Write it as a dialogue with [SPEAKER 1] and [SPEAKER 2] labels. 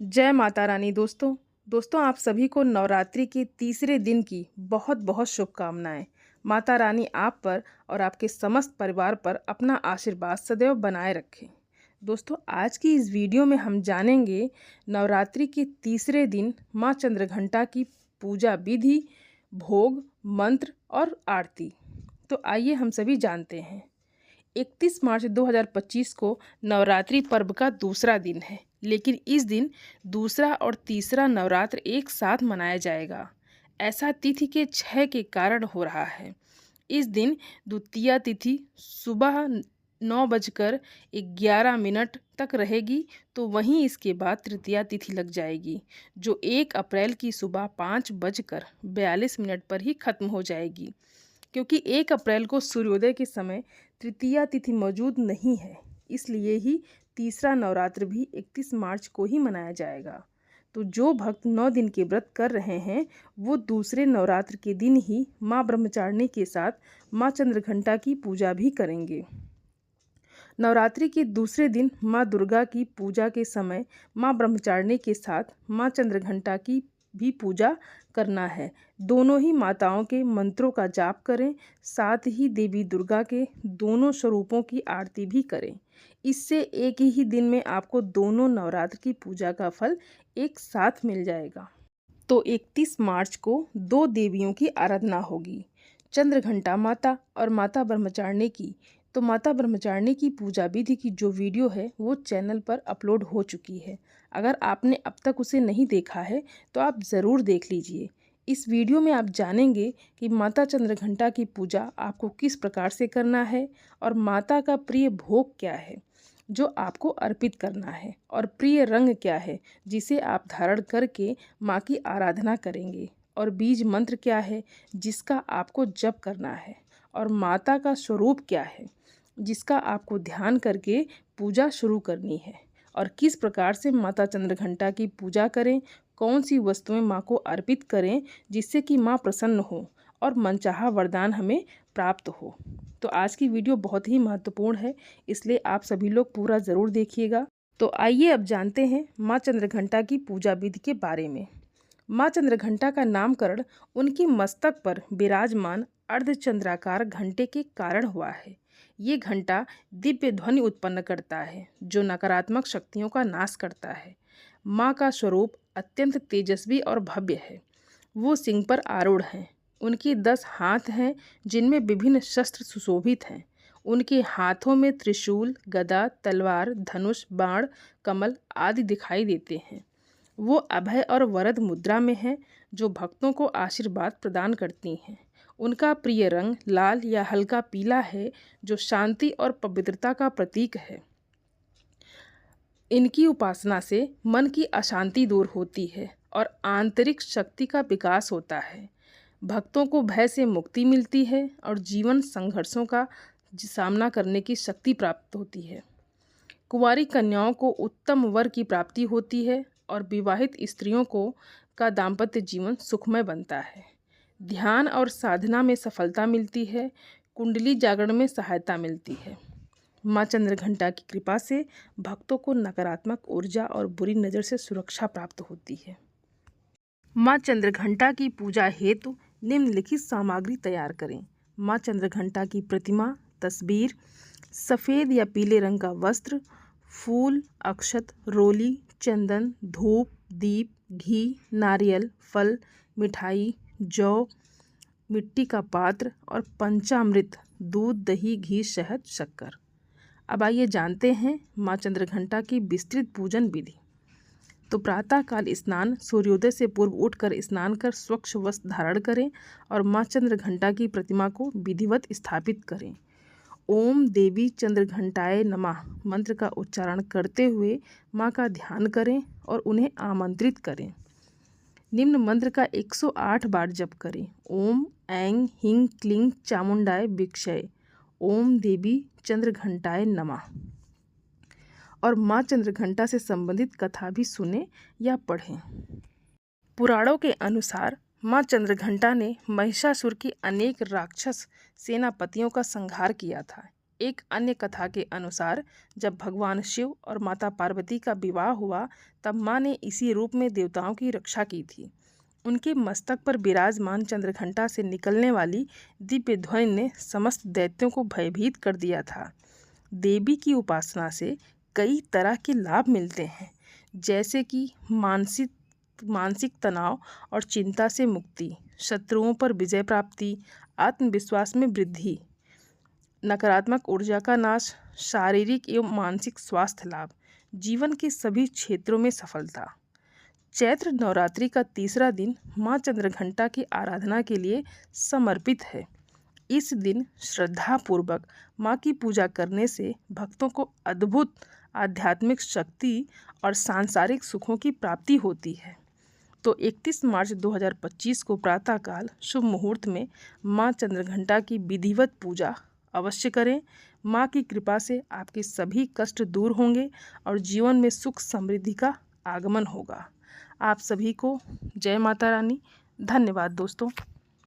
[SPEAKER 1] जय माता रानी। दोस्तों आप सभी को नवरात्रि के तीसरे दिन की बहुत बहुत शुभकामनाएं। माता रानी आप पर और आपके समस्त परिवार पर अपना आशीर्वाद सदैव बनाए रखें। दोस्तों आज की इस वीडियो में हम जानेंगे नवरात्रि के तीसरे दिन माँ चंद्रघंटा की पूजा विधि, भोग, मंत्र और आरती। तो आइए हम सभी जानते हैं। 31 मार्च 2025 को नवरात्रि पर्व का दूसरा दिन है, लेकिन इस दिन दूसरा और तीसरा नवरात्र एक साथ मनाया जाएगा। ऐसा तिथि के क्षय के कारण हो रहा है। इस दिन द्वितीया तिथि सुबह 9:11 तक रहेगी, तो वहीं इसके बाद तृतीया तिथि लग जाएगी, जो 1 अप्रैल की सुबह 5:42 पर ही खत्म हो जाएगी। क्योंकि 1 अप्रैल को सूर्योदय के समय तृतीया तिथि मौजूद नहीं है, इसलिए ही तीसरा नवरात्र भी 31 मार्च को ही मनाया जाएगा। तो जो भक्त 9 दिन के व्रत कर रहे हैं वो दूसरे नवरात्र के दिन ही माँ ब्रह्मचारिणी के साथ माँ चंद्रघंटा की पूजा भी करेंगे। नवरात्रि के दूसरे दिन माँ दुर्गा की पूजा के समय माँ ब्रह्मचारिणी के साथ माँ चंद्रघंटा की भी पूजा करना है। दोनों ही माताओं के मंत्रों का जाप करें, साथ ही देवी दुर्गा के दोनों स्वरूपों की आरती भी करें। इससे एक ही दिन में आपको दोनों नवरात्र की पूजा का फल एक साथ मिल जाएगा। तो 31 मार्च को 2 देवियों की आराधना होगी, चंद्रघंटा माता और माता ब्रह्मचारिणी की। तो माता ब्रह्मचारिणी की पूजा विधि की जो वीडियो है वो चैनल पर अपलोड हो चुकी है। अगर आपने अब तक उसे नहीं देखा है तो आप ज़रूर देख लीजिए। इस वीडियो में आप जानेंगे कि माता चंद्रघंटा की पूजा आपको किस प्रकार से करना है और माता का प्रिय भोग क्या है जो आपको अर्पित करना है, और प्रिय रंग क्या है जिसे आप धारण करके माँ की आराधना करेंगे, और बीज मंत्र क्या है जिसका आपको जप करना है, और माता का स्वरूप क्या है जिसका आपको ध्यान करके पूजा शुरू करनी है, और किस प्रकार से माता चंद्रघंटा की पूजा करें, कौन सी वस्तुएं माँ को अर्पित करें जिससे कि माँ प्रसन्न हो और मनचाहा वरदान हमें प्राप्त हो। तो आज की वीडियो बहुत ही महत्वपूर्ण है, इसलिए आप सभी लोग पूरा ज़रूर देखिएगा। तो आइए अब जानते हैं माँ चंद्रघंटा की पूजा विधि के बारे में। माँ चंद्रघंटा का नामकरण उनकी मस्तक पर विराजमान अर्धचंद्राकार घंटे के कारण हुआ है। ये घंटा दिव्य ध्वनि उत्पन्न करता है जो नकारात्मक शक्तियों का नाश करता है। माँ का स्वरूप अत्यंत तेजस्वी और भव्य है। वो सिंह पर आरूढ़ हैं। उनके 10 हाथ हैं जिनमें विभिन्न शस्त्र सुशोभित हैं। उनके हाथों में त्रिशूल, गदा, तलवार, धनुष, बाण, कमल आदि दिखाई देते हैं। वो अभय और वरद मुद्रा में हैं जो भक्तों को आशीर्वाद प्रदान करती हैं। उनका प्रिय रंग लाल या हल्का पीला है जो शांति और पवित्रता का प्रतीक है। इनकी उपासना से मन की अशांति दूर होती है और आंतरिक शक्ति का विकास होता है। भक्तों को भय से मुक्ति मिलती है और जीवन संघर्षों का सामना करने की शक्ति प्राप्त होती है। कुंवारी कन्याओं को उत्तम वर की प्राप्ति होती है और विवाहित स्त्रियों को का दाम्पत्य जीवन सुखमय बनता है। ध्यान और साधना में सफलता मिलती है। कुंडली जागरण में सहायता मिलती है। माँ चंद्रघंटा की कृपा से भक्तों को नकारात्मक ऊर्जा और बुरी नज़र से सुरक्षा प्राप्त होती है। माँ चंद्रघंटा की पूजा हेतु निम्नलिखित सामग्री तैयार करें। माँ चंद्रघंटा की प्रतिमा, तस्वीर, सफ़ेद या पीले रंग का वस्त्र, फूल, अक्षत, रोली, चंदन, धूप, दीप, घी, नारियल, फल, मिठाई, जौ, मिट्टी का पात्र और पंचामृत, दूध, दही, घी, शहद, शक्कर। अब आइए जानते हैं माँ चंद्रघंटा की विस्तृत पूजन विधि। तो प्रातःकाल स्नान, सूर्योदय से पूर्व उठकर स्नान कर स्वच्छ वस्त्र धारण करें और माँ चंद्रघंटा की प्रतिमा को विधिवत स्थापित करें। ओम देवी चंद्रघंटाय नमः मंत्र का उच्चारण करते हुए माँ का ध्यान करें और उन्हें आमंत्रित करें। निम्न मंत्र का 108 बार जप करें। ओम ऐं ह्रीं क्लीं चामुंडाय विक्षय। ओम देवी चंद्रघंटाय नमः। और माँ चंद्रघंटा से संबंधित कथा भी सुने या पढ़ें। पुराणों के अनुसार माँ चंद्रघंटा ने महिषासुर की अनेक राक्षस सेनापतियों का संहार किया था। एक अन्य कथा के अनुसार जब भगवान शिव और माता पार्वती का विवाह हुआ तब माँ ने इसी रूप में देवताओं की रक्षा की थी। उनके मस्तक पर विराजमान चंद्रघंटा से निकलने वाली दिव्य ध्वनि ने समस्त दैत्यों को भयभीत कर दिया था। देवी की उपासना से कई तरह के लाभ मिलते हैं, जैसे कि मानसिक तनाव और चिंता से मुक्ति, शत्रुओं पर विजय प्राप्ति, आत्मविश्वास में वृद्धि, नकारात्मक ऊर्जा का नाश, शारीरिक एवं मानसिक स्वास्थ्य लाभ, जीवन के सभी क्षेत्रों में सफलता। चैत्र नवरात्रि का तीसरा दिन माँ चंद्रघंटा की आराधना के लिए समर्पित है। इस दिन श्रद्धापूर्वक माँ की पूजा करने से भक्तों को अद्भुत आध्यात्मिक शक्ति और सांसारिक सुखों की प्राप्ति होती है। तो 31 मार्च 2025 को प्रातःकाल शुभ मुहूर्त में माँ चंद्रघंटा की विधिवत पूजा अवश्य करें। माँ की कृपा से आपके सभी कष्ट दूर होंगे और जीवन में सुख समृद्धि का आगमन होगा। आप सभी को जय माता रानी। धन्यवाद दोस्तों।